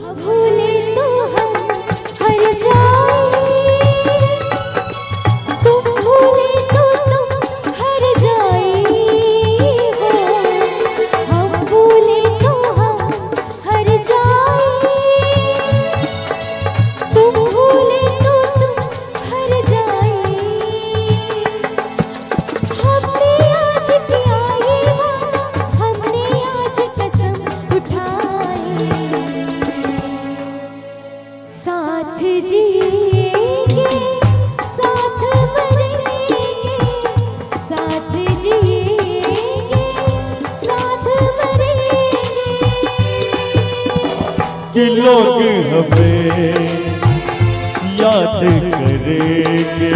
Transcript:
भूले तो हम हर जाए, तुम भूले तो तुम हर जाए हो, हम भूले तो हम हर जाए, तुम भूले तो तुम हर जाए। हमने आज किया ये वादा, हमने आज कसम उठाई, साथ जिएंगे साथ मरेंगे, साथ जिएंगे साथ मरेंगे। कि लोग हमें याद करेंगे,